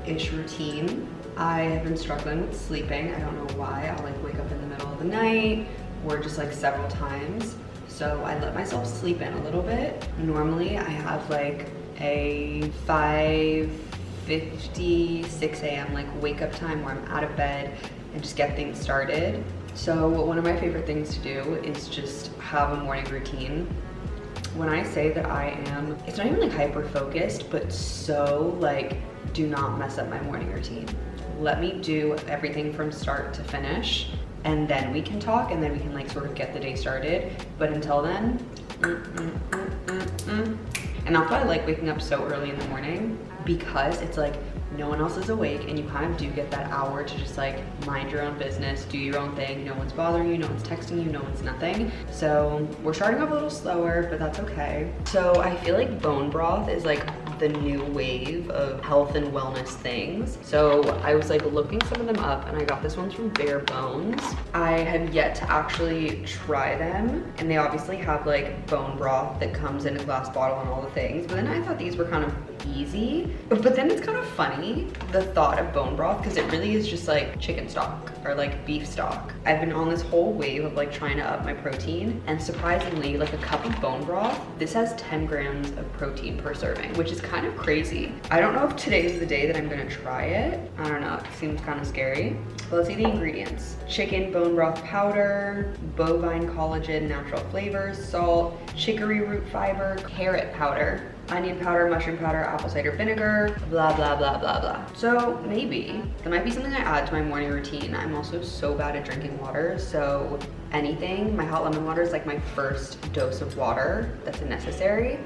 night-ish routine. I have been struggling with sleeping. I don't know why. I'll like wake up in the middle of the night or just like several times. So I let myself sleep in a little bit. Normally I have like a 5:50, 6 a.m. like wake up time where I'm out of bed and just get things started. So one of my favorite things to do is just have a morning routine. When I say that I am, it's not even like hyper focused, but so like, do not mess up my morning routine. Let me do everything from start to finish, and then we can talk, and then we can like sort of get the day started. But until then, And that's why I like waking up so early in the morning, because it's like no one else is awake and you kind of do get that hour to just like mind your own business, do your own thing. No one's bothering you, no one's texting you, no one's nothing. So we're starting off a little slower, but that's okay. So I feel like bone broth is like the new wave of health and wellness things. So I was like looking some of them up, and I got this one from Bare Bones. I have yet to actually try them, and they obviously have like bone broth that comes in a glass bottle and all the things, but then I thought these were kind of easy. But then it's kind of funny, the thought of bone broth, because it really is just like chicken stock or like beef stock. I've been on this whole wave of like trying to up my protein, and surprisingly, like a cup of bone broth, this has 10 grams of protein per serving, which is kind of crazy. I don't know if today is the day that I'm gonna try it. I don't know, it seems kind of scary. But let's see the ingredients. Chicken bone broth powder, bovine collagen, natural flavors, salt, chicory root fiber, carrot powder, onion powder, mushroom powder, apple cider vinegar, blah, blah, blah, blah, blah. So maybe that might be something I add to my morning routine. I'm also so bad at drinking water, so anything, my hot lemon water is like my first dose of water that's necessary.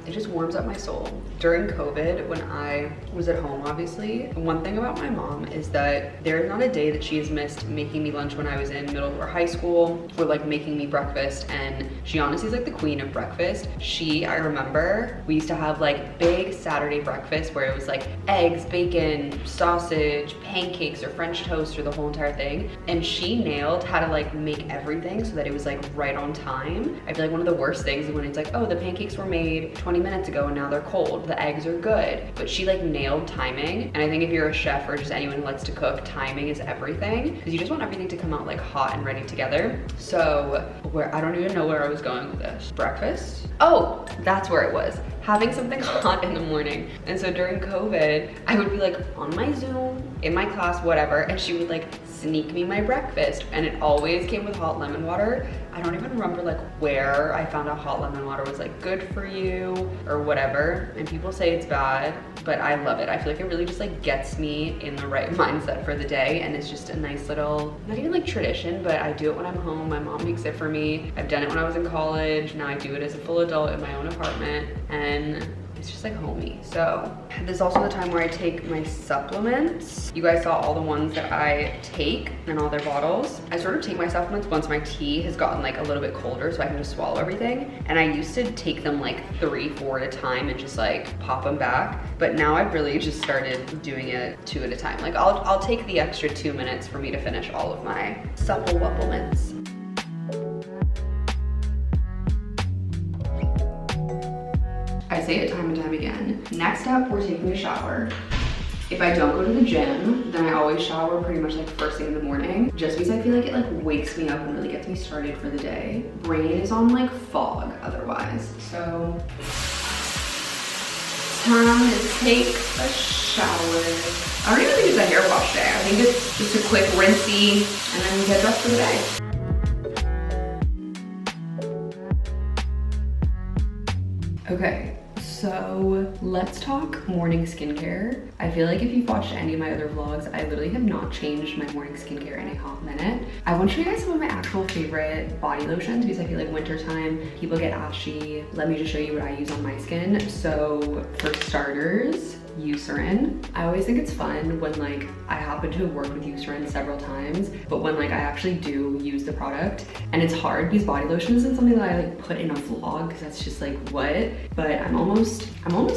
It just warms up my soul. During COVID, when I was at home, obviously, one thing about my mom is that there is not a day that she has missed making me lunch when I was in middle or high school, or like making me breakfast, and she honestly is like the queen of breakfast. I remember we used to have like big Saturday breakfast where it was like eggs, bacon, sausage, pancakes, or French toast, or the whole entire thing, and she nailed how to like make everything so that it was like right on time. I feel like one of the worst things is when it's like, oh, the pancakes were made 20 minutes ago and now they're cold. The eggs are good. But she like nailed timing. And I think if you're a chef or just anyone who likes to cook, timing is everything, because you just want everything to come out like hot and ready together. So I don't even know where I was going with this. Breakfast? Oh, that's where it was. Having something hot in the morning. And so during COVID, I would be like on my Zoom, in my class, whatever, and she would like sneak me my breakfast, and it always came with hot lemon water. I don't even remember like where I found out hot lemon water was like good for you or whatever, and people say it's bad, but I love it. I feel like it really just like gets me in the right mindset for the day, and it's just a nice little, not even like tradition, but I do it when I'm home. My mom makes it for me. I've done it when I was in college. Now I do it as a full adult in my own apartment, and it's just like homey. So this is also the time where I take my supplements. You guys saw all the ones that I take in all their bottles. I sort of take my supplements once my tea has gotten like a little bit colder, so I can just swallow everything. And I used to take them like 3, 4 at a time and just like pop them back. But now I've really just started doing it 2 at a time. Like I'll take the extra 2 minutes for me to finish all of my supplements. I say it time and time again. Next up, we're taking a shower. If I don't go to the gym, then I always shower pretty much like first thing in the morning, just because I feel like it like wakes me up and really gets me started for the day. Brain is on like fog otherwise. So, time to take a shower. I don't even think it's a hair wash day. I think it's just a quick rinsey and then get dressed for the day. Okay, so let's talk morning skincare. I feel like if you've watched any of my other vlogs, I literally have not changed my morning skincare in a hot minute. I want to show you guys some of my actual favorite body lotions, because I feel like wintertime, people get ashy. Let me just show you what I use on my skin. So for starters, Eucerin. I always think it's fun when like I happen to have worked with Eucerin several times, but when like I actually do use the product, and it's hard because body lotion isn't something that I like put in a vlog because that's just like what, but I'm almost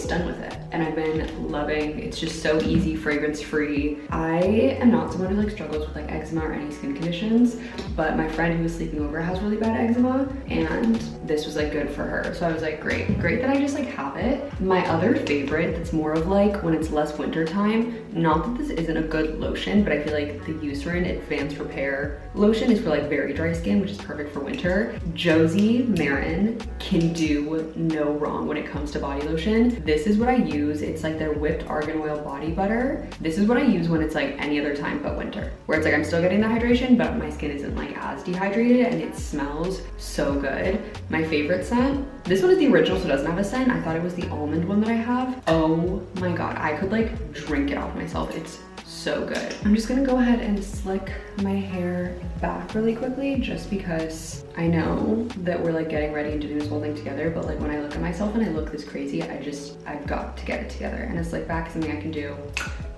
done with it, and I've been loving. It's just so easy, fragrance free. I am not someone who like struggles with like eczema or any skin conditions, but my friend who was sleeping over has really bad eczema, and this was like good for her. So I was like, great that I just like have it. My other favorite that's more of like when it's less winter time, not that this isn't a good lotion, but I feel like the Eucerin Advanced Repair lotion is for like very dry skin, which is perfect for winter. Josie Marin can do no wrong when it comes to body lotion. This is what I use. It's like their whipped argan oil body butter. This is what I use when it's like any other time but winter, where it's like I'm still getting the hydration, but my skin isn't like as dehydrated, and it smells so good. My favorite scent, this one is the original, so it doesn't have a scent. I thought it was the almond one that I have. Oh my God, I could like drink it off myself. It's so good. I'm just gonna go ahead and slick my hair back really quickly, just because I know that we're like getting ready and doing this whole thing together, but like when I look at myself and I look this crazy, I've got to get it together. And a slick back is something I can do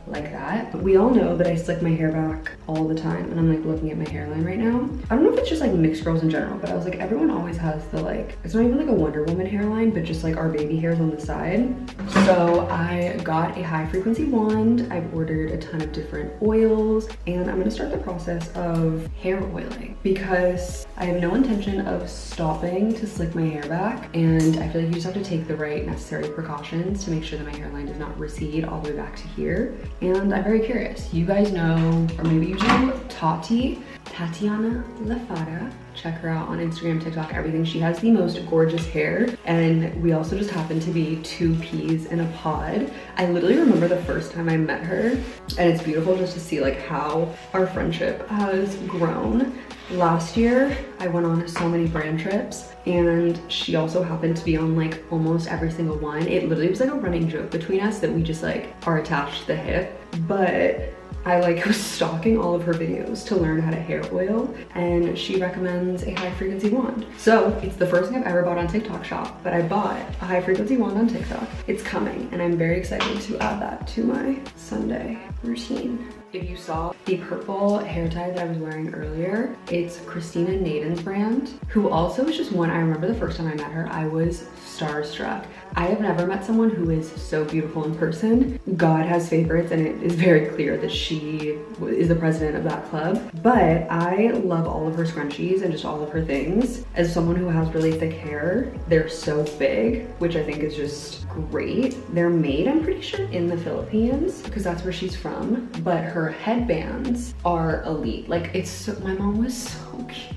like that. We all know that I slick my hair back all the time, and I'm like looking at my hairline right now. I don't know if it's just like mixed girls in general, but I was like, everyone always has the like, it's not even like a Wonder Woman hairline, but just like our baby hairs on the side. So I got a high frequency wand. I've ordered a ton of different oils, and I'm gonna start the process of hair oiling because I have no intention of stopping to slick my hair back. And I feel like you just have to take the right necessary precautions to make sure that my hairline does not recede all the way back to here. And I'm very curious. You guys know, or maybe you know, Tatiana Lafada. Check her out on Instagram, TikTok, everything. She has the most gorgeous hair, and we also just happen to be two peas in a pod. I literally remember the first time I met her, and it's beautiful just to see like how our friendship has grown. Last year, I went on so many brand trips, and she also happened to be on like almost every single one. It literally was like a running joke between us that we just like are attached to the hip, but I like was stalking all of her videos to learn how to hair oil, and she recommends a high frequency wand. So it's the first thing I've ever bought on TikTok Shop, but I bought a high frequency wand on TikTok. It's coming, and I'm very excited to add that to my Sunday routine. If you saw the purple hair tie that I was wearing earlier, it's Christina Naden's brand, who also is just one, I remember the first time I met her, I was starstruck. I have never met someone who is so beautiful in person. God has favorites, and it is very clear that she is the president of that club. But I love all of her scrunchies and just all of her things. As someone who has really thick hair, they're so big, which I think is just great. They're made, I'm pretty sure, in the Philippines, because that's where she's from. But her headbands are elite. Like, it's so, my mom was so cute.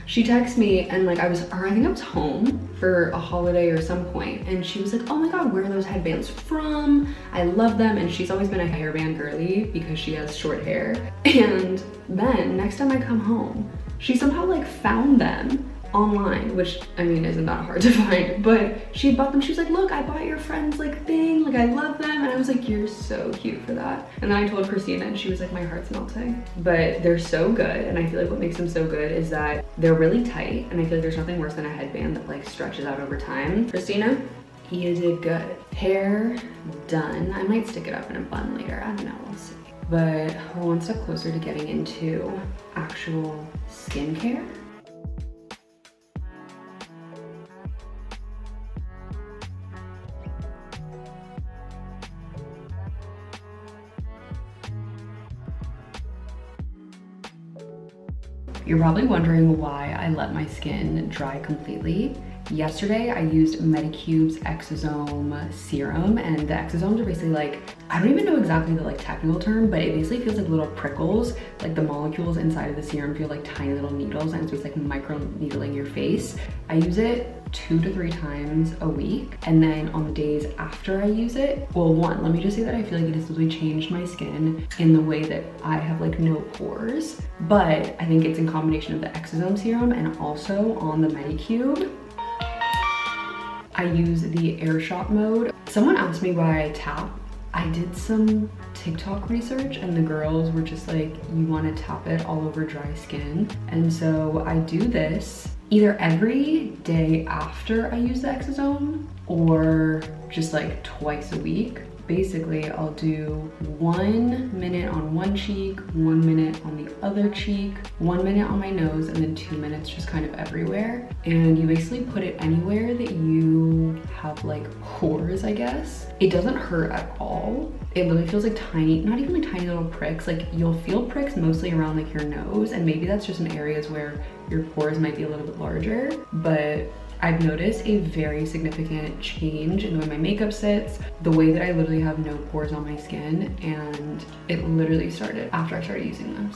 She texted me, and like I think I was home for a holiday or some point, and she was like, oh my God, where are those headbands from? I love them. And she's always been a hairband girly because she has short hair. And then next time I come home, she somehow like found them online, which I mean isn't that hard to find, but she bought them. She was like, look, I bought your friend's like thing, like I love them. And I was like, you're so cute for that. And then I told Christina, and she was like, my heart's melting. But they're so good, and I feel like what makes them so good is that they're really tight, and I feel like there's nothing worse than a headband that like stretches out over time. Christina, you did good. Hair done. I might stick it up in a bun later, I don't know, we'll see. But we're one step closer to getting into actual skincare. You're probably wondering why I let my skin dry completely. Yesterday, I used Medicube's Exosome Serum, and the exosomes are basically like, I don't even know exactly the like technical term, but it basically feels like little prickles. Like the molecules inside of the serum feel like tiny little needles, and it's just like micro needling your face. I use it 2 to 3 times a week, and then on the days after I use it, well, one, let me just say that I feel like it has really changed my skin in the way that I have like no pores, but I think it's in combination of the Exosome Serum and also on the Medicube. I use the air shot mode. Someone asked me why I tap. I did some TikTok research, and the girls were just like, you want to tap it all over dry skin. And so I do this either every day after I use the Exosome, or just like twice a week. Basically, I'll do 1 minute on one cheek, 1 minute on the other cheek, 1 minute on my nose, and then 2 minutes just kind of everywhere. And you basically put it anywhere that you have like pores, I guess. It doesn't hurt at all. It literally feels like tiny, not even like tiny little pricks. Like you'll feel pricks mostly around like your nose, and maybe that's just in areas where your pores might be a little bit larger, but I've noticed a very significant change in the way my makeup sits, the way that I literally have no pores on my skin, and it literally started after I started using this.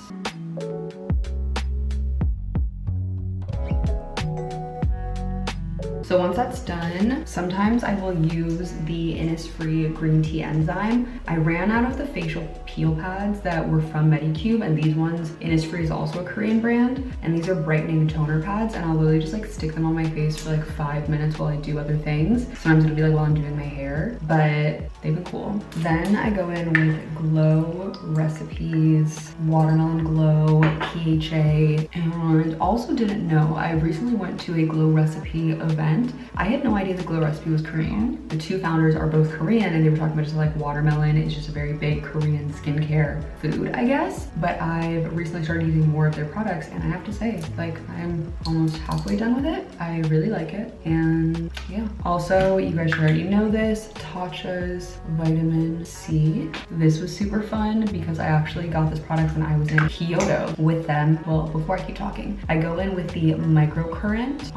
So once that's done, sometimes I will use the Innisfree green tea enzyme. I ran out of the facial peel pads that were from Medicube, and these ones, Innisfree is also a Korean brand, and these are brightening toner pads, and I'll literally just like stick them on my face for like 5 minutes while I do other things. Sometimes it'll be like while I'm doing my hair, but they've been cool. Then I go in with Glow Recipes, Watermelon Glow, PHA, and also didn't know, I recently went to a Glow Recipe event. I had no idea the Glow Recipe was Korean. The two founders are both Korean, and they were talking about just like watermelon is just a very big Korean skincare food, I guess. But I've recently started using more of their products, and I have to say, like, I'm almost halfway done with it. I really like it, and yeah. Also, you guys should already know this, Tatcha's Vitamin C. This was super fun because I actually got this product when I was in Kyoto with them. Well, before I keep talking, I go in with the microcurrent,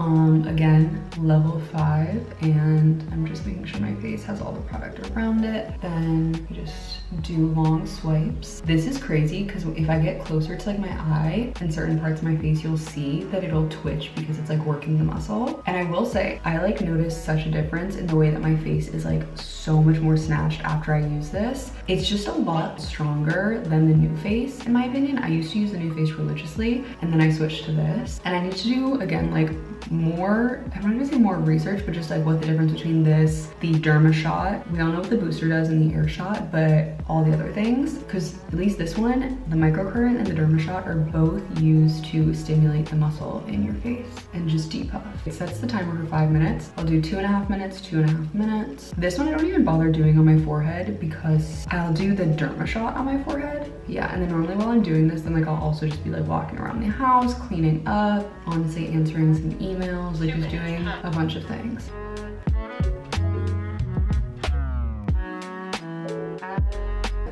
again, level 5, and I'm just making sure my face has all the product around it. Then you just do long swipes. This is crazy because if I get closer to like my eye and certain parts of my face, you'll see that it'll twitch because it's like working the muscle. And I will say, I like notice such a difference in the way that my face is like so much more snatched after I use this. It's just a lot stronger than the New Face, in my opinion. I used to use the New Face religiously, and then I switched to this. And I need to do, again, like more, I'm not gonna say more research, but just like what the difference between this, the Derma Shot, we all know what the booster does in the Air Shot, but all the other things, because at least this one, the microcurrent and the Derma Shot are both used to stimulate the muscle in your face and just depuff. It sets the timer for 5 minutes. I'll do 2.5 minutes, 2.5 minutes. This one I don't even bother doing on my forehead because I'll do the Derma Shot on my forehead. Yeah, and then normally while I'm doing this, then like I'll also just be like walking around the house, cleaning up, honestly answering some emails, like just doing a bunch of things.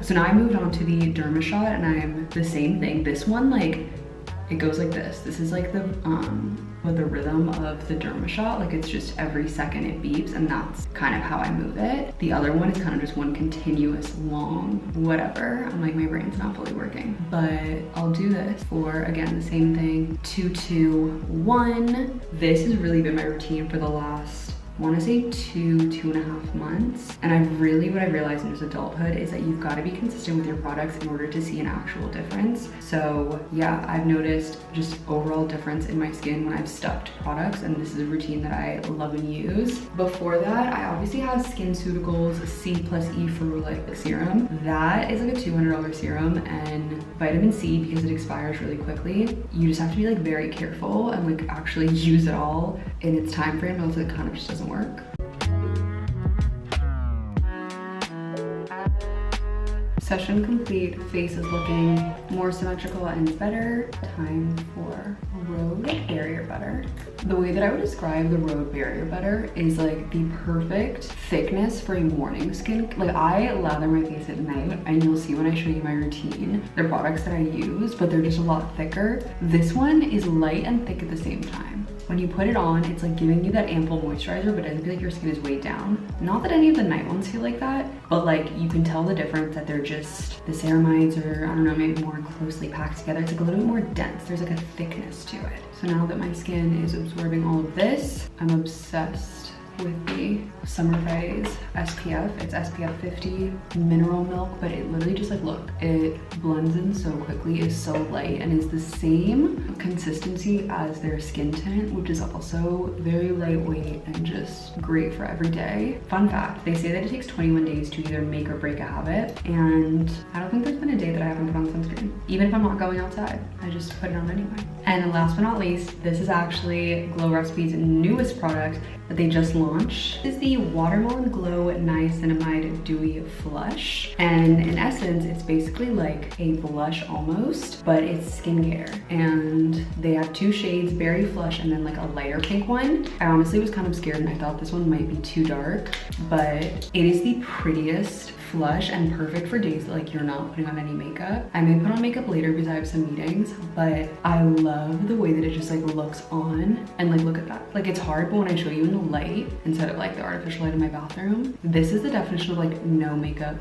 So now I moved on to the Derma Shot, and I'm the same thing. This one, like, it goes like this. This is like the rhythm of the Derma Shot. Like, it's just every second it beeps, and that's kind of how I move it. The other one is kind of just one continuous long whatever. I'm like, my brain's not fully working. But I'll do this for, again, the same thing, 2, 2, 1. This has really been my routine for the last, I want to say 2.5 months. And what I've realized in just adulthood is that you've got to be consistent with your products in order to see an actual difference. So yeah, I've noticed just overall difference in my skin when I've stuck to products, and this is a routine that I love and use. Before that, I obviously have SkinCeuticals C+E Ferulic serum. That is like a $200 serum, and vitamin C, because it expires really quickly, you just have to be like very careful and like actually use it all in its time frame, else it kind of just doesn't work. Session complete, face is looking more symmetrical and better. Time for Road Barrier Butter. The way that I would describe the Road Barrier Butter is like the perfect thickness for a morning skin. Like, I lather my face at night, and you'll see when I show you my routine, the products that I use, but they're just a lot thicker. This one is light and thick at the same time. When you put it on, it's like giving you that ample moisturizer, but it doesn't feel like your skin is weighed down. Not that any of the night ones feel like that, but like you can tell the difference that they're just, the ceramides are, I don't know, maybe more closely packed together. It's like a little bit more dense. There's like a thickness to it. So now that my skin is absorbing all of this, I'm obsessed with the Summer Phase SPF. It's SPF 50 mineral milk, but it literally just like, look, it blends in so quickly, is so light, and is the same consistency as their skin tint, which is also very lightweight and just great for every day. Fun fact, they say that it takes 21 days to either make or break a habit, and I don't think there's been a day that I haven't put on sunscreen. Even if I'm not going outside, I just put it on anyway. And last but not least, this is actually Glow Recipe's newest product that they just launched. This is the Watermelon Glow Niacinamide Dewy Flush. And in essence, it's basically like a blush almost, but it's skincare. And they have 2 shades, Berry Flush and then like a lighter pink one. I honestly was kind of scared and I thought this one might be too dark, but it is the prettiest flush and perfect for days that like you're not putting on any makeup. I may put on makeup later because I have some meetings, but I love the way that it just like looks on. And like, look at that. Like, it's hard, but when I show you in the light, instead of like the artificial light in my bathroom, this is the definition of like no makeup.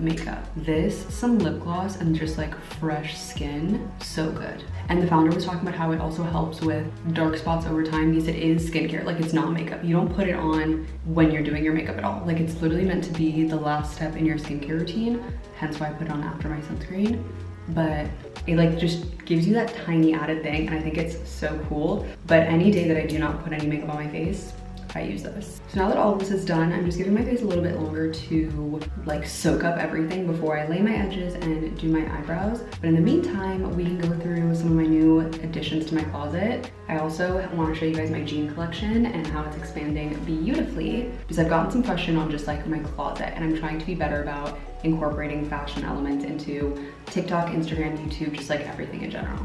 This, some lip gloss, and just like fresh skin, so good. And the founder was talking about how it also helps with dark spots over time because it is skincare, like it's not makeup. You don't put it on when you're doing your makeup at all. Like, it's literally meant to be the last step in your skincare routine, hence why I put it on after my sunscreen. But it like just gives you that tiny added thing, and I think it's so cool. But any day that I do not put any makeup on my face, I use this. So now that all of this is done, I'm just giving my face a little bit longer to like soak up everything before I lay my edges and do my eyebrows. But in the meantime, we can go through some of my new additions to my closet. I also want to show you guys my jean collection and how it's expanding beautifully, because I've gotten some question on just like my closet, and I'm trying to be better about incorporating fashion elements into TikTok, Instagram, YouTube, just like everything in general.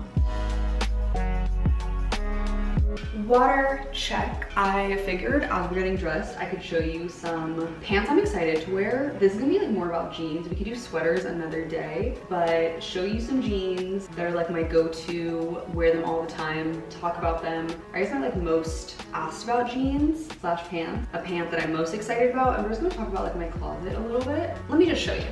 Water check. I figured as we're getting dressed, I could show you some pants I'm excited to wear. This is gonna be like more about jeans. We could do sweaters another day, but show you some jeans that are like my go-to, wear them all the time, talk about them. I guess I'm like most asked about jeans slash pants. A pant that I'm most excited about, and we're just gonna talk about like my closet a little bit. Let me show you.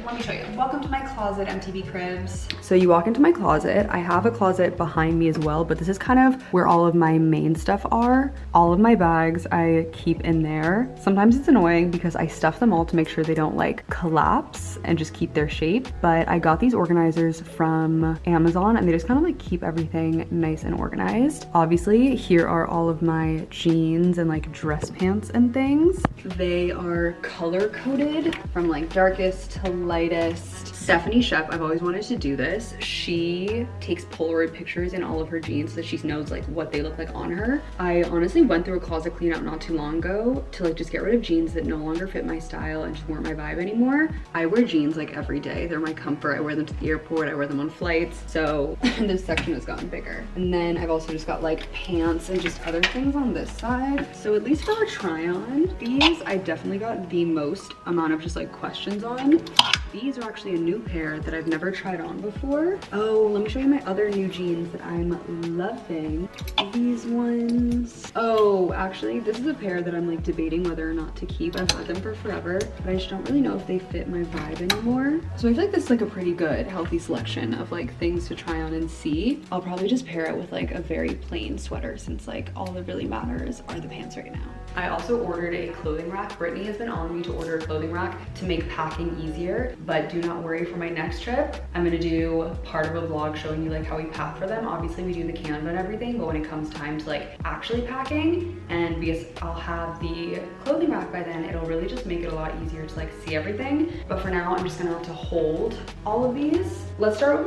Welcome to my closet, MTV Cribs. So you walk into my closet. I have a closet behind me as well, but this is kind of where all of my main stuff are. All of my bags I keep in there. Sometimes it's annoying because I stuff them all to make sure they don't like collapse and just keep their shape, but I got these organizers from Amazon and they just kind of like keep everything nice and organized. Obviously, here are all of my jeans and like dress pants and things. They are color coded from like darkest to lightest. Stephanie Shep, I've always wanted to do this. She takes Polaroid pictures in all of her jeans so that she knows like what they look like on her. I honestly went through a closet clean out not too long ago to like just get rid of jeans that no longer fit my style and just weren't my vibe anymore. I wear jeans like every day. They're my comfort. I wear them to the airport. I wear them on flights. So this section has gotten bigger. And then I've also just got like pants and just other things on this side. So at least for a try on, these I definitely got the most amount of just like questions on. These are actually a new pair that I've never tried on before. Oh, let me show you my other new jeans that I'm loving. These ones. Oh, actually, this is a pair that I'm like debating whether or not to keep. I've had them for forever, but I just don't really know if they fit my vibe anymore. So I feel like this is like a pretty good, healthy selection of like things to try on and see. I'll probably just pair it with like a very plain sweater since like all that really matters are the pants right now. I also ordered a clothing rack. Brittney has been on me to order a clothing rack to make packing easier, but do not worry, for my next trip, I'm gonna do part of a vlog showing you like how we pack for them. Obviously we do the Canva and everything, but when it comes time to like actually packing, and because I'll have the clothing rack by then, it'll really just make it a lot easier to like see everything. But for now, I'm just gonna have to hold all of these. Let's start with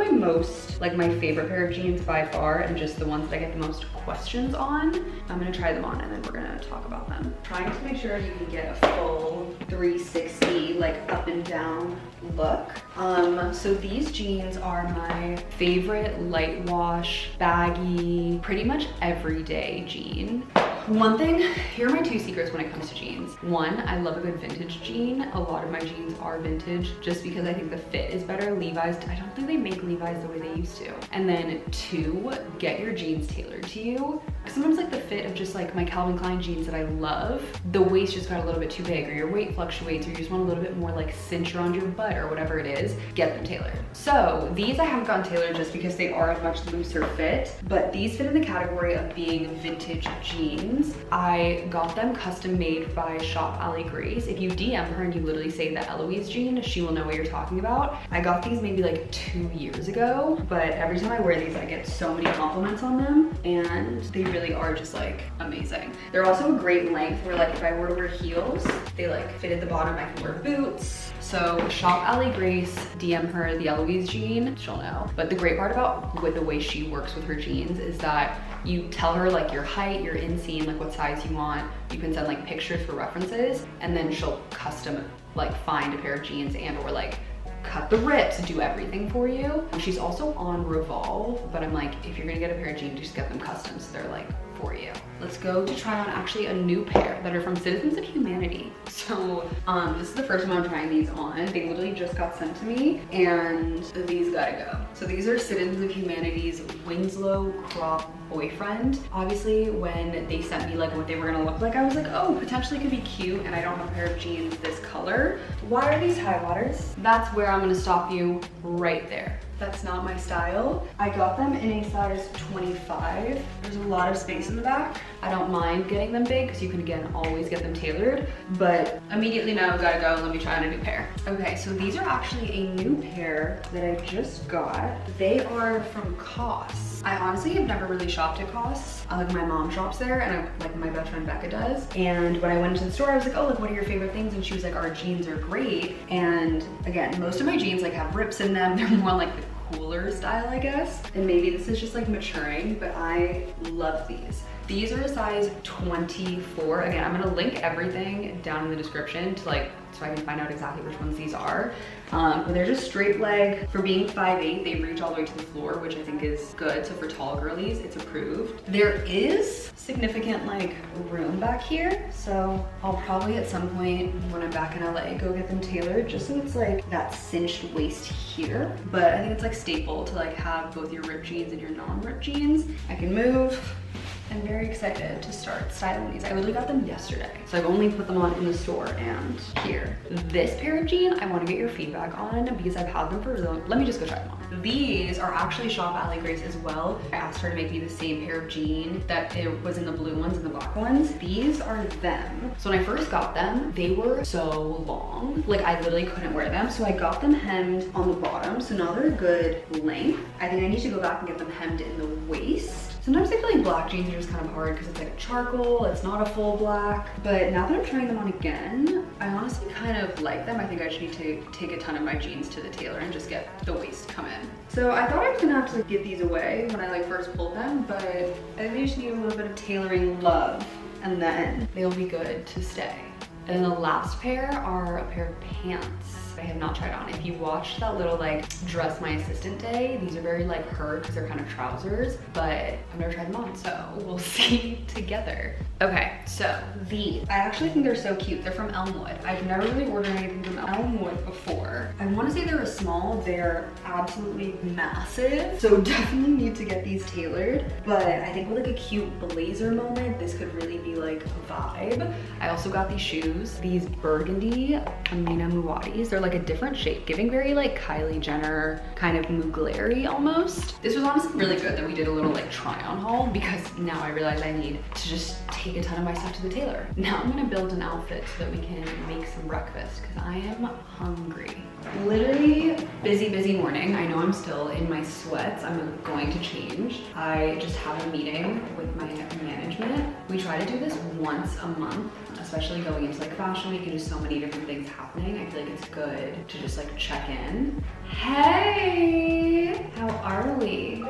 my favorite pair of jeans by far, and just the ones that I get the most questions on. I'm gonna try them on and then we're gonna talk about them. Trying to make sure you can get a full 360 like up and down look. So these jeans are my favorite light wash, baggy, pretty much everyday jean. One thing, here are my two secrets when it comes to jeans. One, I love a good vintage jean. A lot of my jeans are vintage just because I think the fit is better. Levi's, I don't think they make Levi's the way they used to. And then two, get your jeans tailored to you. Sometimes like the fit of just like my Calvin Klein jeans that I love, the waist just got a little bit too big, or your weight fluctuates, or you just want a little bit more like cinch around your butt or whatever it is, get them tailored. So these I haven't gotten tailored just because they are a much looser fit, but these fit in the category of being vintage jeans. I got them custom made by Shop Ali Grace. If you DM her and you literally say the Eloise jean, she will know what you're talking about. I got these maybe like 2 years ago, but every time I wear these, I get so many compliments on them, and they really are just like amazing. They're also a great length where like if I were to wear heels, they like fit at the bottom, I can wear boots. So Shop Ali Grace, DM her the Eloise jean, she'll know. But the great part about with the way she works with her jeans is that you tell her like your height, your inseam, like what size you want. You can send like pictures for references, and then she'll custom like find a pair of jeans and or like cut the rips, do everything for you. And she's also on Revolve, but I'm like, if you're gonna get a pair of jeans, just get them custom so they're like for you. Let's go to try on actually a new pair that are from Citizens of Humanity. So this is the first time I'm trying these on. They literally just got sent to me and these gotta go. So these are Citizens of Humanity's Winslow Crop Boyfriend. Obviously when they sent me like what they were gonna look like, I was like, oh, potentially could be cute, and I don't have a pair of jeans this color. Why are these high waters? That's where I'm gonna stop you right there. That's not my style. I got them in a size 25. There's a lot of space in the back. I don't mind getting them big because you can, again, always get them tailored, but immediately now gotta go, let me try on a new pair. Okay, so these are actually a new pair that I just got. They are from COS. I honestly have never really shopped at COS. Like my mom shops there, and like my best friend Becca does. And when I went into the store, I was like, oh, like what are your favorite things? And she was like, our jeans are great. And again, most of my jeans like have rips in them. They're more like the cooler style, I guess. And maybe this is just like maturing, but I love these. These are a size 24. Again, I'm gonna link everything down in the description to like, so I can find out exactly which ones these are. But they're just straight leg. For being 5'8", they reach all the way to the floor, which I think is good. So for tall girlies, it's approved. There is significant like room back here. So I'll probably at some point when I'm back in LA, go get them tailored just so it's like that cinched waist here. But I think it's like staple to like have both your ripped jeans and your non-ripped jeans. I can move. I'm very excited to start styling these. I literally got them yesterday. So I've only put them on in the store and here. This pair of jeans, I want to get your feedback on because I've had them for really long. Let me just go try them on. These are actually Shop Ally Grace as well. I asked her to make me the same pair of jeans that it was in the blue ones and the black ones. These are them. So when I first got them, they were so long. Like I literally couldn't wear them. So I got them hemmed on the bottom. So now they're a good length. I think I need to go back and get them hemmed in the waist. Sometimes I feel like black jeans are just kind of hard because it's like a charcoal, it's not a full black. But now that I'm trying them on again, I honestly kind of like them. I think I just need to take a ton of my jeans to the tailor and just get the waist to come in. So I thought I was gonna have to give these away when I like first pulled them, but I think they just need a little bit of tailoring love and then they'll be good to stay. And the last pair are a pair of pants I have not tried on. If you watched that little like dress my assistant day, these are very like her because they're kind of trousers, but I've never tried them on, so we'll see together. Okay, so these, I actually think they're so cute. They're from Elmwood. I've never really ordered anything from Elmwood before. I want to say they're a small, they're absolutely massive, so definitely need to get these tailored, but I think with like a cute blazer moment, this could really be like a vibe. I also got these shoes, these burgundy Amina Muadis. They're like a different shape, giving very like Kylie Jenner kind of Mugleri almost. This was honestly really good that we did a little like try on haul because now I realize I need to just take a ton of my stuff to the tailor. Now I'm gonna build an outfit so that we can make some breakfast because I am hungry. Literally busy morning. I know I'm still in my sweats. I'm going to change. I just had a meeting with my management. We try to do this once a month, especially going into like fashion week and just so many different things happening. I feel like it's good to just like check in. Hey, how are we?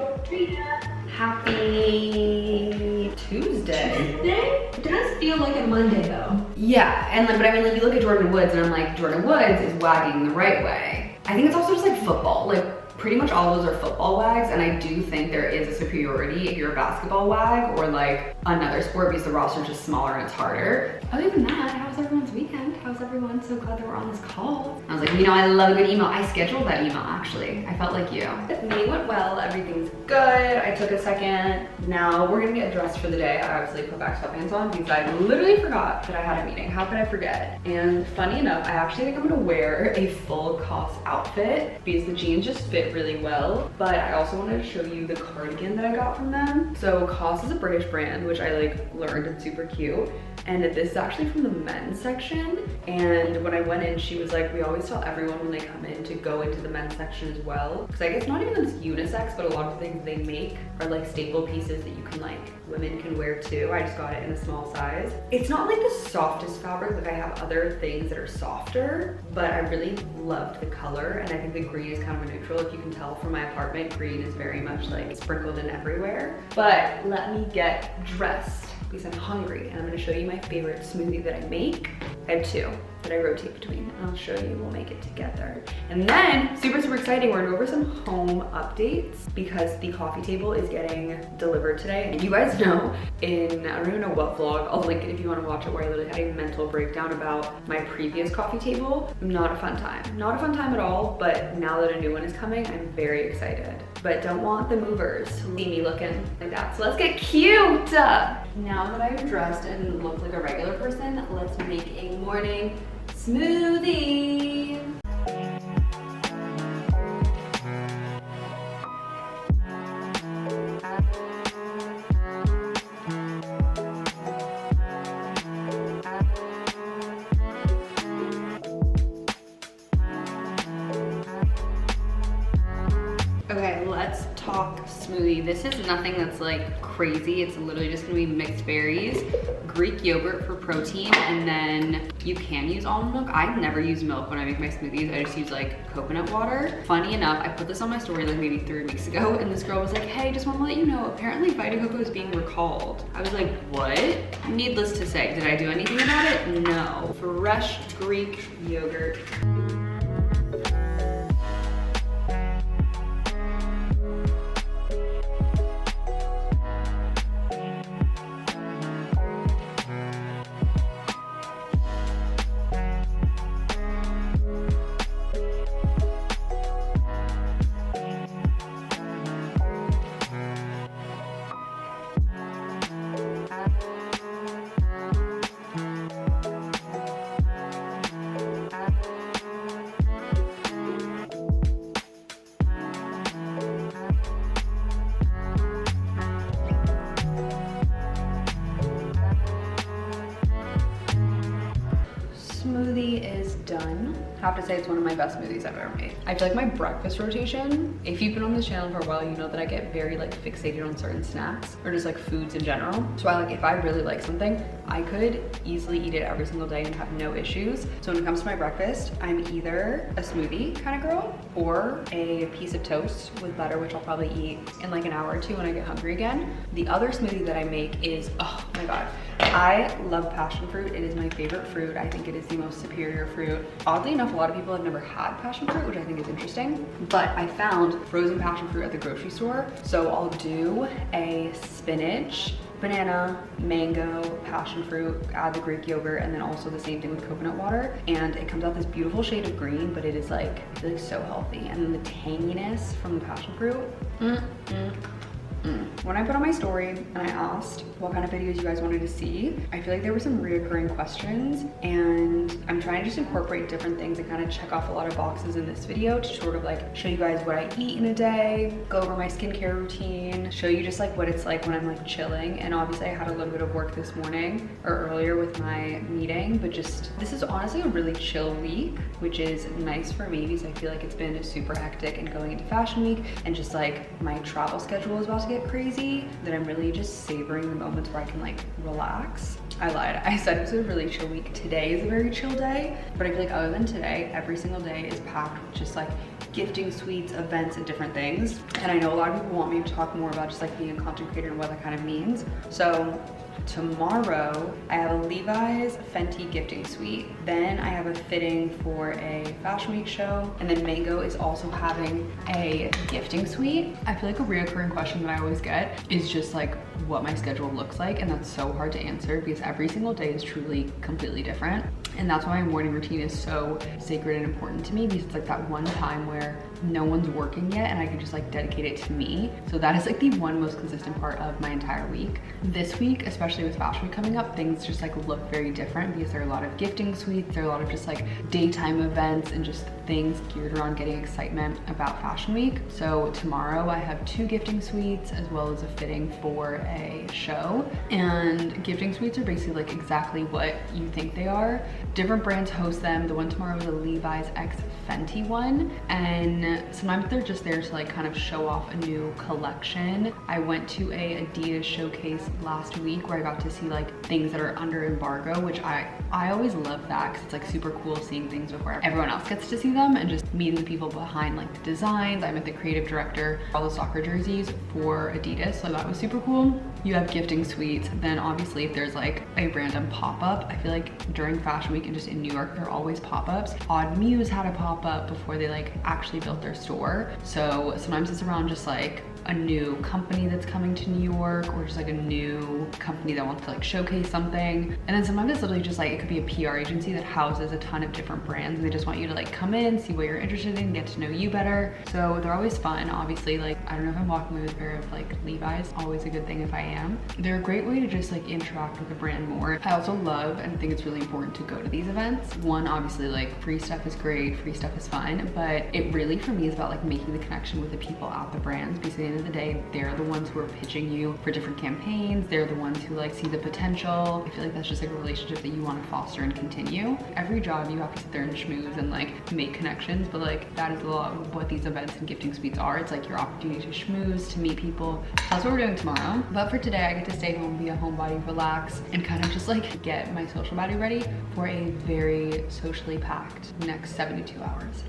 Happy Tuesday. It does feel like a Monday though. Yeah, and like, but I mean, like you look at Jordan Woods and I'm like, Jordan Woods is wagging the right way. I think it's also just like football. Like pretty much all those are football wags, and I do think there is a superiority if you're a basketball wag or like another sport because the roster's just smaller and it's harder. Other than that, how was everyone's weekend? How's everyone? So glad that we're on this call. I was like, you know, I love a good email. I scheduled that email actually. I felt like you. The meeting went well, everything's good. I took a second. Now we're gonna get dressed for the day. I obviously put back sweatpants on because I literally forgot that I had a meeting. How could I forget? And funny enough, I actually think I'm gonna wear a full COS outfit because the jeans just fit really well, but I also wanted to show you the cardigan that I got from them. So COS is a British brand, which I like learned it's super cute. And this is actually from the men's section. And when I went in, she was like, we always tell everyone when they come in to go into the men's section as well. Because I guess not even it's unisex, but a lot of the things they make are like staple pieces that you can like, women can wear too. I just got it in a small size. It's not like the softest fabric, like I have other things that are softer, but I really loved the color. And I think the green is kind of a neutral. If you can tell from my apartment, green is very much like sprinkled in everywhere. But let me get dressed because I'm hungry, and I'm gonna show you my favorite smoothie that I make. I have two that I rotate between, and I'll show you, we'll make it together. And then, super, super exciting, we're gonna go over some home updates because the coffee table is getting delivered today. And you guys know in, I don't even know what vlog, I'll link it if you wanna watch it, where I literally had a mental breakdown about my previous coffee table. Not a fun time. Not a fun time at all, but now that a new one is coming, I'm very excited. But don't want the movers to see me looking like that. So let's get cute. Now that I've dressed and looked like a regular person, let's make a morning smoothie. Okay, let's talk smoothie. This is nothing that's like crazy. It's literally just gonna be mixed berries, Greek yogurt for protein, and then you can use almond milk. I never use milk when I make my smoothies. I just use like coconut water. Funny enough, I put this on my story like maybe 3 weeks ago, and this girl was like, hey, just wanna let you know, apparently Vita Coco is being recalled. I was like, what? Needless to say, did I do anything about it? No. Fresh Greek yogurt. Smoothie is done. I have to say it's one of my best smoothies I've ever made. I feel like my breakfast rotation, if you've been on this channel for a while, you know that I get very like fixated on certain snacks or just like foods in general. So if I really like something, I could easily eat it every single day and have no issues. So when it comes to my breakfast, I'm either a smoothie kind of girl or a piece of toast with butter, which I'll probably eat in like an hour or two when I get hungry again. The other smoothie that I make is, oh my God, I love passion fruit. It is my favorite fruit. I think it is the most superior fruit. Oddly enough, a lot of people have never had passion fruit, which I think is interesting, but I found frozen passion fruit at the grocery store. So I'll do a spinach, banana, mango, passion fruit, add the Greek yogurt, and then also the same thing with coconut water. And it comes out this beautiful shade of green, but it is like, I feel like so healthy. And then the tanginess from the passion fruit, When I put on my story and I asked what kind of videos you guys wanted to see, I feel like there were some reoccurring questions, and I'm trying to just incorporate different things and kind of check off a lot of boxes in this video to sort of like show you guys what I eat in a day, go over my skincare routine, show you just like what it's like when I'm like chilling. And obviously I had a little bit of work this morning or earlier with my meeting, but just this is honestly a really chill week, which is nice for me because I feel like it's been super hectic and going into fashion week, and just like my travel schedule is about to get crazy, that I'm really just savoring the moments where I can like relax. I lied, I said it was a really chill week. Today is a very chill day, but I feel like other than today, every single day is packed with just like gifting suites, events, and different things. And I know a lot of people want me to talk more about just like being a content creator and what that kind of means. So tomorrow I have a Levi's Fenty gifting suite. Then I have a fitting for a fashion week show. And then Mango is also having a gifting suite. I feel like a reoccurring question that I always get is just like what my schedule looks like. And that's so hard to answer because every single day is truly completely different. And that's why my morning routine is so sacred and important to me, because it's like that one time where no one's working yet and I can just like dedicate it to me. So that is like the one most consistent part of my entire week. This week, especially with fashion week coming up, things just like look very different because there are a lot of gifting suites, there are a lot of just like daytime events and just things geared around getting excitement about fashion week. So tomorrow I have 2 gifting suites as well as a fitting for a show. And gifting suites are basically like exactly what you think they are. Different brands host them. The one tomorrow is a Levi's X Fenty one, and sometimes they're just there to like kind of show off a new collection. I went to a Adidas showcase last week where where I got to see like things that are under embargo, which I always love that because it's like super cool seeing things before everyone else gets to see them and just meeting the people behind like the designs. I met the creative director, all the soccer jerseys for Adidas, so that was super cool. You have gifting suites. Then obviously if there's like a random pop-up, I feel like during Fashion Week and just in New York, there are always pop-ups. Odd Muse had a pop-up before they like actually built their store. So sometimes it's around just like a new company that's coming to New York, or just like a new company that wants to like showcase something. And then sometimes it's literally just like, it could be a PR agency that houses a ton of different brands and they just want you to like come in, see what you're interested in, get to know you better. So they're always fun. Obviously, like, I don't know if I'm walking away with a pair of like Levi's, always a good thing if I am. They're a great way to just like interact with the brand more. I also love and think it's really important to go to these events. One, obviously like free stuff is great, free stuff is fun, but it really for me is about like making the connection with the people at the brands, because at the end of the day, they're the ones who are pitching you for different campaigns. They're the ones who like see the potential. I feel like that's just like a relationship that you want to foster and continue. Every job you have to sit there and schmooze and like make connections, but like that is a lot of what these events and gifting suites are. It's like your opportunity to schmooze, to meet people. That's what we're doing tomorrow. But for today, I get to stay home, be a homebody, relax, and kind of just like get my social body ready for a very socially packed next 72 hours.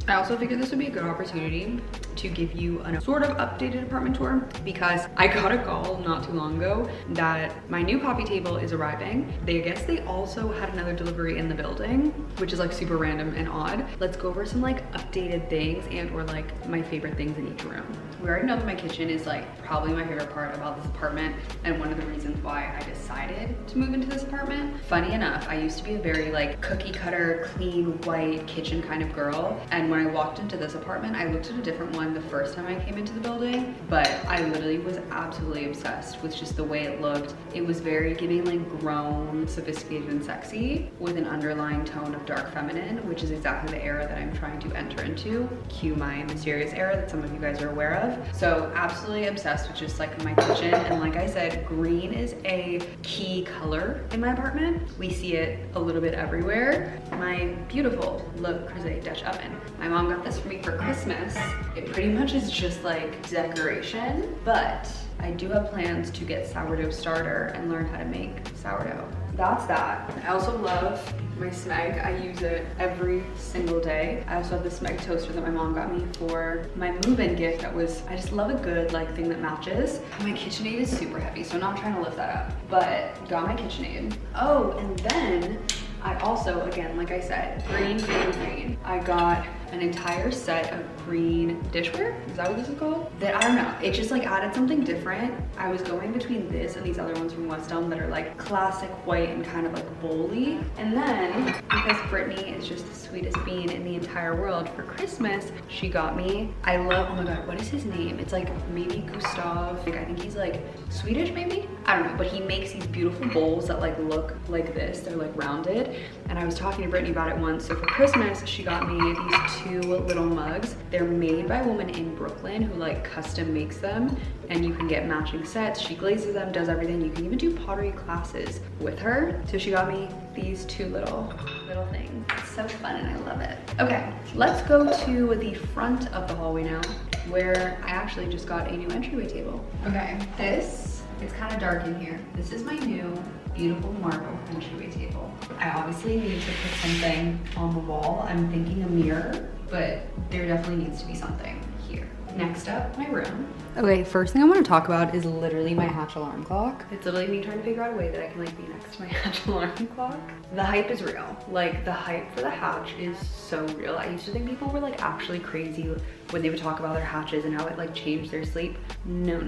I also figured this would be a good opportunity to give you a sort of updated apartment tour, because I got a call not too long ago that my new coffee table is arriving. I guess they also had another delivery in the building, which is like super random and odd. Let's go over some like updated things and or like my favorite things in each room. We already know that my kitchen is like probably my favorite part about this apartment and one of the reasons why I decided to move into this apartment. Funny enough, I used to be a very like cookie cutter, clean, white kitchen kind of girl, and when I walked into this apartment, I looked at a different one the first time I came into the building, but I literally was absolutely obsessed with just the way it looked. It was very giving like grown, sophisticated, and sexy with an underlying tone of dark feminine, which is exactly the era that I'm trying to enter into. Cue my mysterious era that some of you guys are aware of. So absolutely obsessed with just like my kitchen. And like I said, green is a key color in my apartment. We see it a little bit everywhere. My beautiful Le Creuset Dutch oven. My mom got this for me for Christmas. It pretty much is just like decoration, but I do have plans to get sourdough starter and learn how to make sourdough. That's that. I also love my Smeg. I use it every single day. I also have the Smeg toaster that my mom got me for my move-in gift. That was, I just love a good like thing that matches. My KitchenAid is super heavy, so I'm not trying to lift that up, but got my KitchenAid. Oh, and then I also, again, like I said, green. I got an entire set of green dishware. Is that what this is called? That, I don't know, it just like added something different. I was going between this and these other ones from West Elm that are like classic white and kind of like bowly. And then, because Brittney is just the sweetest bean in the entire world, for Christmas, she got me, I love, oh my God, what is his name? It's like maybe Gustav, like I think he's like Swedish maybe? I don't know, but he makes these beautiful bowls that like look like this. They're like rounded. And I was talking to Brittney about it once. So for Christmas, she got me these two little mugs. They're made by a woman in Brooklyn who like custom makes them, and you can get matching sets. She glazes them, does everything. You can even do pottery classes with her. So she got me these two little things. It's so fun and I love it. Okay, let's go to the front of the hallway now, where I actually just got a new entryway table. Okay, it's kind of dark in here. This is my new beautiful marble entryway table. I obviously need to put something on the wall. I'm thinking a mirror, but there definitely needs to be something here. Next up, my room. Okay, first thing I want to talk about is literally my Hatch alarm clock. It's literally me trying to figure out a way that I can like be next to my Hatch alarm clock. The hype is real. Like the hype for the Hatch is so real. I used to think people were like actually crazy when they would talk about their Hatches and how it like changed their sleep. No.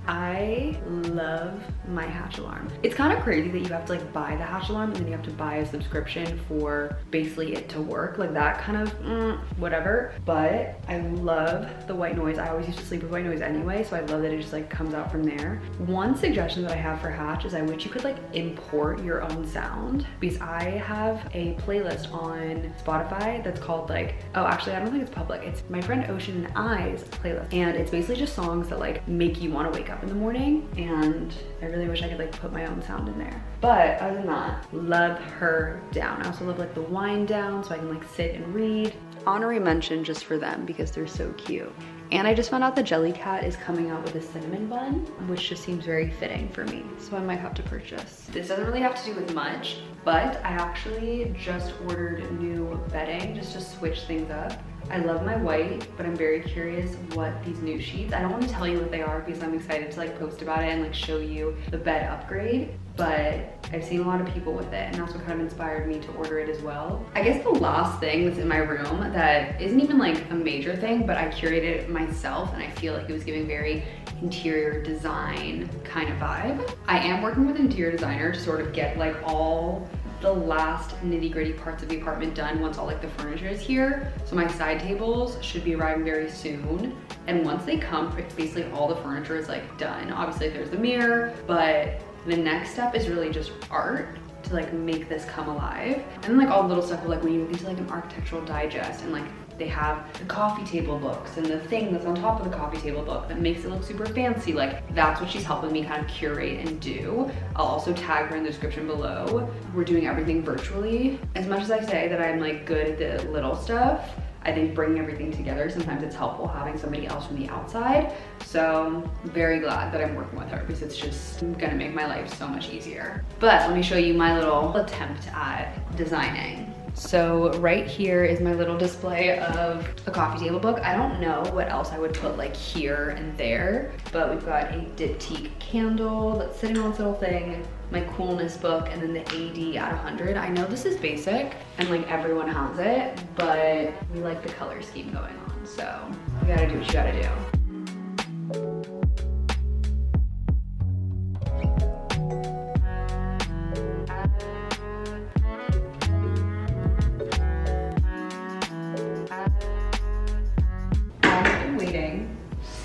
I love my Hatch alarm. It's kind of crazy that you have to like buy the Hatch alarm and then you have to buy a subscription for basically it to work. Like that kind of whatever. But I love the white noise. I always used to sleep with white noise anyway, so I love that it just like comes out from there. One suggestion that I have for Hatch is I wish you could like import your own sound, because I have a playlist on Spotify that's called like, oh actually I don't think it's public. It's my friend Ocean and I's playlist, and it's basically just songs that like make you want to wake up in the morning, and I really wish I could like put my own sound in there. But other than that, love her down. I also love like the wind down so I can like sit and read. honorary mention just for them because they're so cute. And I just found out the Jellycat is coming out with a cinnamon bun, which just seems very fitting for me. So I might have to purchase. This doesn't really have to do with much, but I actually just ordered new bedding just to switch things up. I love my white, but I'm very curious what these new sheets, I don't want to tell you what they are because I'm excited to like post about it and like show you the bed upgrade, but I've seen a lot of people with it and that's what kind of inspired me to order it as well. I guess the last thing that's in my room that isn't even like a major thing, but I curated it myself and I feel like it was giving very interior design kind of vibe. I am working with an interior designer to sort of get like all the last nitty-gritty parts of the apartment done once all like the furniture is here. So my side tables should be arriving very soon. And once they come, basically all the furniture is like done. Obviously there's the mirror, but the next step is really just art to like make this come alive. And then like all the little stuff of like when you look into like an architectural digest and like they have the coffee table books and the thing that's on top of the coffee table book that makes it look super fancy. Like that's what she's helping me kind of curate and do. I'll also tag her in the description below. We're doing everything virtually. As much as I say that I'm like good at the little stuff, I think bringing everything together, sometimes it's helpful having somebody else from the outside. So I'm very glad that I'm working with her because it's just gonna make my life so much easier. But let me show you my little attempt at designing. So right here is my little display of a coffee table book. I don't know what else I would put like here and there, but we've got a diptyque candle that's sitting on this little thing, my coolness book, and then the AD at 100. I know this is basic and like everyone has it, but we like the color scheme going on. So you gotta do what you gotta do.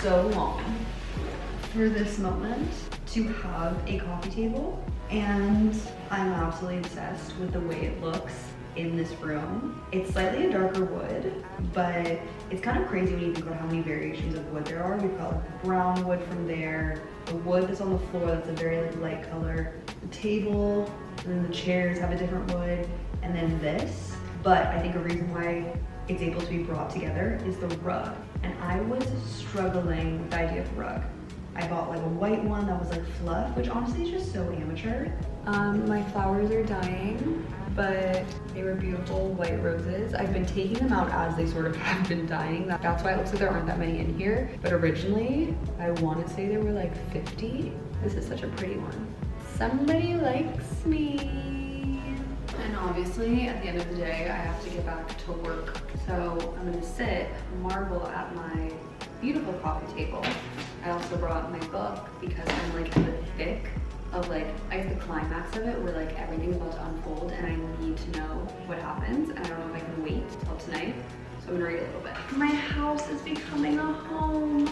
So long for this moment to have a coffee table, and I'm absolutely obsessed with the way it looks in this room. It's slightly a darker wood, but it's kind of crazy when you think about how many variations of wood there are. We've got like brown wood from there, the wood that's on the floor that's a very like light color, the table, and then the chairs have a different wood, and then this. But I think a reason why it's able to be brought together is the rug. And I was struggling with the idea of rug. I bought like a white one that was like fluff, which honestly is just so amateur. My flowers are dying, but they were beautiful white roses. I've been taking them out as they sort of have been dying. That's why it looks like there aren't that many in here. But originally, I want to say there were like 50. This is such a pretty one. Somebody likes me. And obviously, at the end of the day, I have to get back to work. So I'm gonna sit, marvel at my beautiful coffee table. I also brought my book because I'm like in the thick of like, I guess the climax of it where like everything's about to unfold and I need to know what happens. And I don't know if I can wait till tonight. So I'm gonna read a little bit. My house is becoming a home.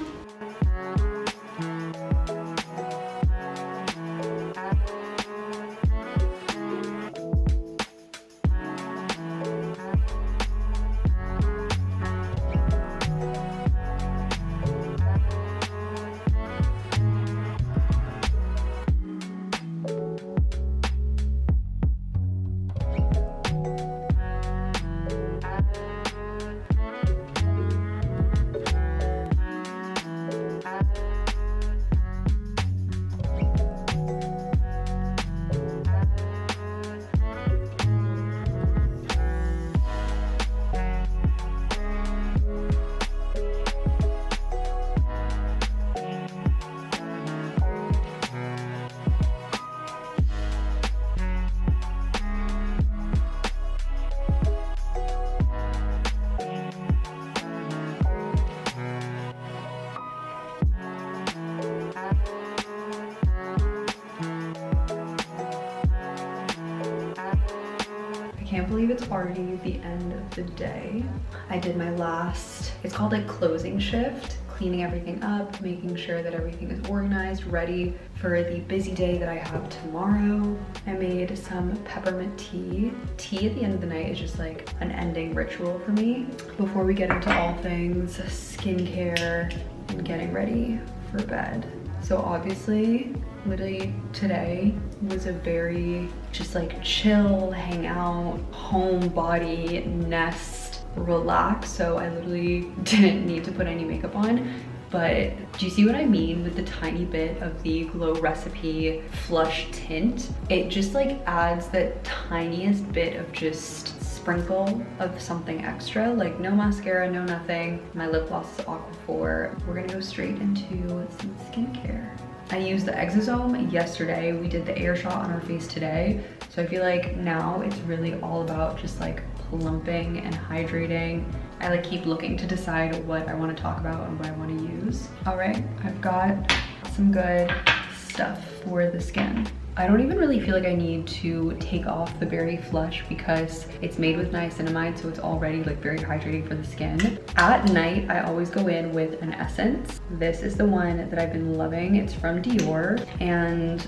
I can't believe it's already the end of the day. I did my last, it's called like closing shift, cleaning everything up, making sure that everything is organized, ready for the busy day that I have tomorrow. I made some peppermint tea. Tea at the end of the night is just like an ending ritual for me. Before we get into all things skincare and getting ready for bed. So obviously, literally today was a very just like chill, hang out, homebody, nest relax, so I literally didn't need to put any makeup on. But do you see what I mean with the tiny bit of the Glow Recipe Flush Tint? It just like adds that tiniest bit of just sprinkle of something extra, like no mascara, no nothing. My lip gloss is Aquaphor. We're gonna go straight into some skincare. I used the Exosome yesterday. We did the air shot on our face today. So I feel like now it's really all about just like plumping and hydrating. I like keep looking to decide what I want to talk about and what I want to use. All right, I've got some good stuff for the skin. I don't even really feel like I need to take off the Berry Flush because it's made with niacinamide, so it's already like very hydrating for the skin. At night, I always go in with an essence. This is the one that I've been loving. It's from Dior, and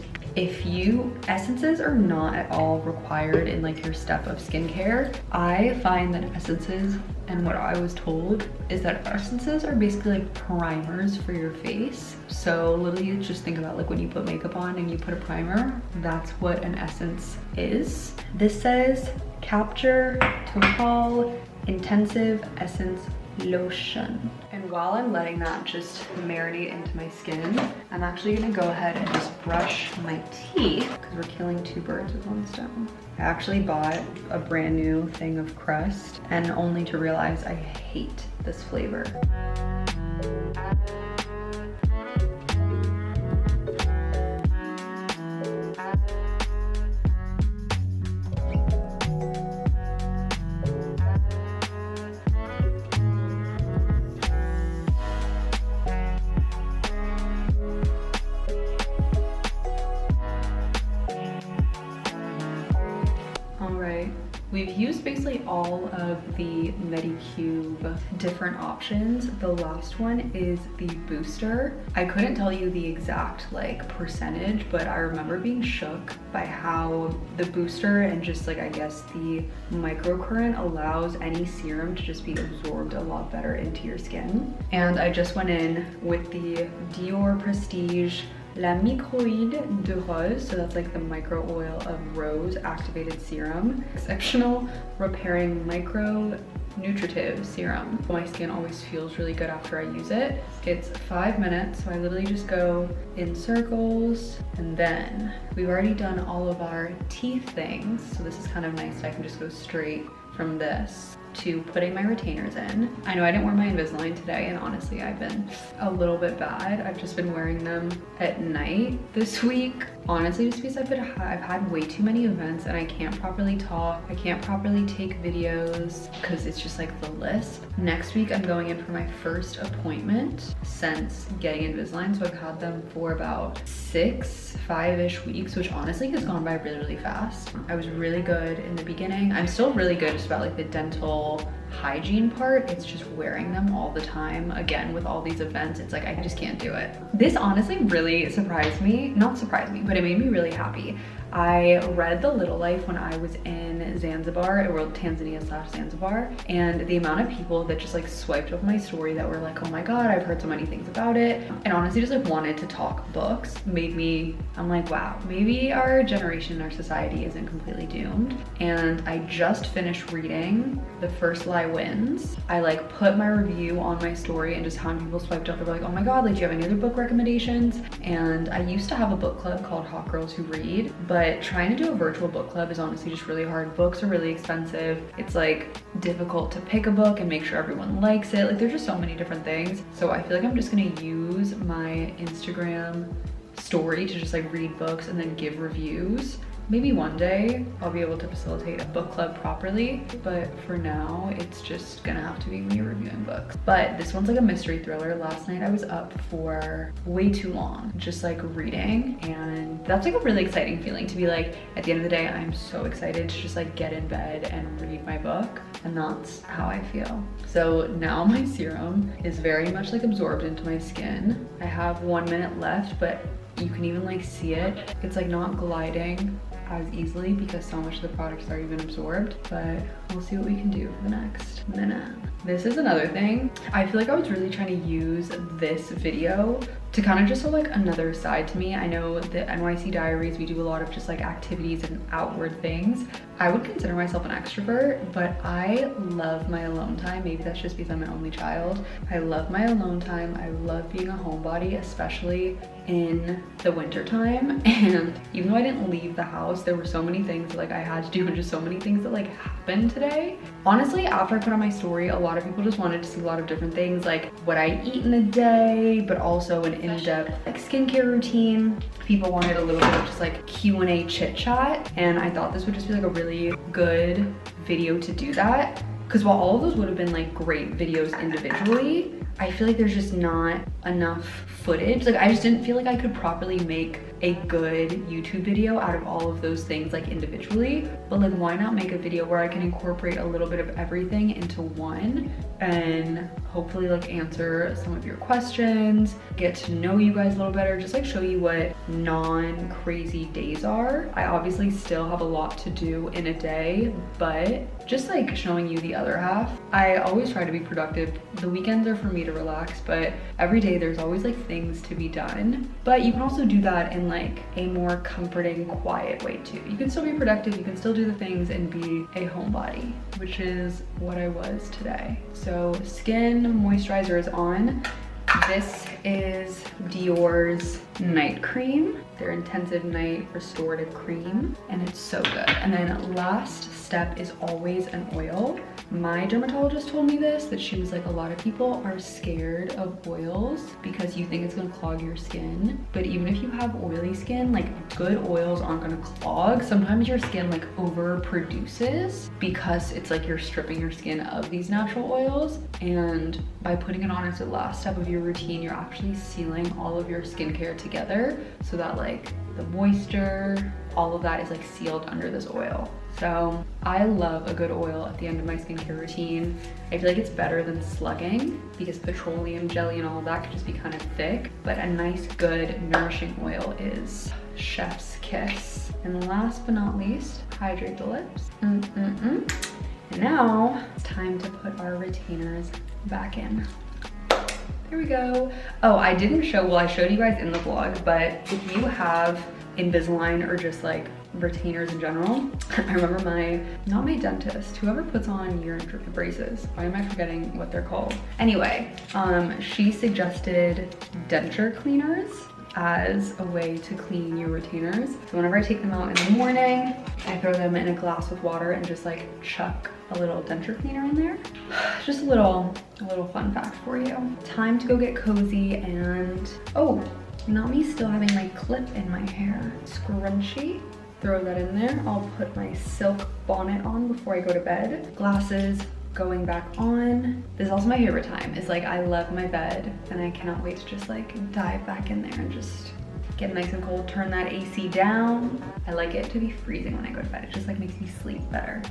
essences are not at all required in like your step of skincare. I find that essences, and what I was told is that essences are basically like primers for your face. So literally just think about like when you put makeup on and you put a primer, that's what an essence is. This says Capture Total Intensive Essence Lotion. And while I'm letting that just marinate into my skin, I'm actually gonna go ahead and just brush my teeth because we're killing two birds with one stone. I actually bought a brand new thing of crust, and only to realize I hate this flavor. We've used basically all of the Medicube different options. The last one is the booster. I couldn't tell you the exact like percentage, but I remember being shook by how the booster and just like I guess the microcurrent allows any serum to just be absorbed a lot better into your skin. And I just went in with the Dior Prestige La Microide de Rose, so that's like the micro oil of rose activated serum. Exceptional repairing micro nutritive serum. My skin always feels really good after I use it. It's 5 minutes, so I literally just go in circles, and then we've already done all of our teeth things, so this is kind of nice. I can just go straight from this to putting my retainers in. I know I didn't wear my Invisalign today, and honestly I've been a little bit bad. I've just been wearing them at night this week. Honestly, just because I've had way too many events and I can't properly talk, I can't properly take videos because it's just like the lisp. Next week I'm going in for my first appointment since getting Invisalign, so I've had them for about 5-ish weeks, which honestly has gone by really fast. I was really good in the beginning. I'm still really good just about like the dental hygiene part. It's just wearing them all the time. Again, with all these events, it's like I just can't do it. This honestly really surprised me. Not surprised me, but it made me really happy. I read The Little Life when I was in Zanzibar, Tanzania/Zanzibar, and the amount of people that just like swiped up my story that were like, oh my god, I've heard so many things about it, and honestly just like wanted to talk books, I'm like, wow, maybe our generation, our society isn't completely doomed. And I just finished reading The First Lie Wins. I like put my review on my story, and just how many people swiped up. They were like, oh my god, like, do you have any other book recommendations? And I used to have a book club called Hot Girls Who Read, but trying to do a virtual book club is honestly just really hard. Books are really expensive. It's like difficult to pick a book and make sure everyone likes it. Like, there's just so many different things. So I feel like I'm just gonna use my Instagram story to just like read books and then give reviews. Maybe one day I'll be able to facilitate a book club properly, but for now it's just gonna have to be me reviewing books. But this one's like a mystery thriller. Last night I was up for way too long, just like reading, and that's like a really exciting feeling to be like, at the end of the day, I'm so excited to just like get in bed and read my book, and that's how I feel. So now my serum is very much like absorbed into my skin. I have 1 minute left, but you can even like see it. It's like not gliding as easily because so much of the product's already been absorbed, but we'll see what we can do for the next minute. This is another thing. I feel like I was really trying to use this video to kind of just show like another side to me. I know the NYC Diaries, we do a lot of just like activities and outward things. I would consider myself an extrovert, but I love my alone time. Maybe that's just because I'm an only child. I love my alone time. I love being a homebody, especially in the winter time. And even though I didn't leave the house, there were so many things like I had to do and just so many things that like happened today. Honestly, after I put on my story, a lot of people just wanted to see a lot of different things, like what I eat in a day, but also an in-depth like skincare routine. People wanted a little bit of just like Q&A chit chat, and I thought this would just be like a really good video to do that. Because while all of those would have been like great videos individually, I feel like there's just not enough footage. Like I just didn't feel like I could properly make a good YouTube video out of all of those things like individually. But like why not make a video where I can incorporate a little bit of everything into one and hopefully like answer some of your questions, get to know you guys a little better, just like show you what non-crazy days are. I obviously still have a lot to do in a day, but just like showing you the other half. I always try to be productive. The weekends are for me to relax, but every day there's always like things to be done. But you can also do that in like a more comforting, quiet way too. You can still be productive, you can still do the things and be a homebody, which is what I was today. So skin moisturizer is on. This is Dior's night cream, their intensive night restorative cream, and it's so good. And then last step is always an oil. My dermatologist told me this, that she was like, a lot of people are scared of oils because you think it's gonna clog your skin. But even if you have oily skin, like good oils aren't gonna clog. Sometimes your skin like overproduces because it's like you're stripping your skin of these natural oils. And by putting it on as the last step of your routine, you're actually sealing all of your skincare together so that like the moisture, all of that is like sealed under this oil. So I love a good oil at the end of my skincare routine. I feel like it's better than slugging because petroleum jelly and all of that could just be kind of thick, but a nice, good, nourishing oil is chef's kiss. And last but not least, hydrate the lips. And now it's time to put our retainers back in. Here we go. Oh, I didn't show, well, I showed you guys in the vlog, but if you have Invisalign or just like retainers in general, I remember not my dentist, whoever puts on your braces, why am I forgetting what they're called? Anyway, she suggested denture cleaners as a way to clean your retainers. So whenever I take them out in the morning, I throw them in a glass with water and just like chuck a little denture cleaner in there. Just a little fun fact for you. Time to go get cozy. And oh, not me still having my clip in my hair. Scrunchie, throw that in there. I'll put my silk bonnet on before I go to bed. Glasses going back on. This is also my favorite time. It's like I love my bed and I cannot wait to just like dive back in there and just get nice and cold. Turn that AC down. I like it to be freezing when I go to bed. It just like makes me sleep better.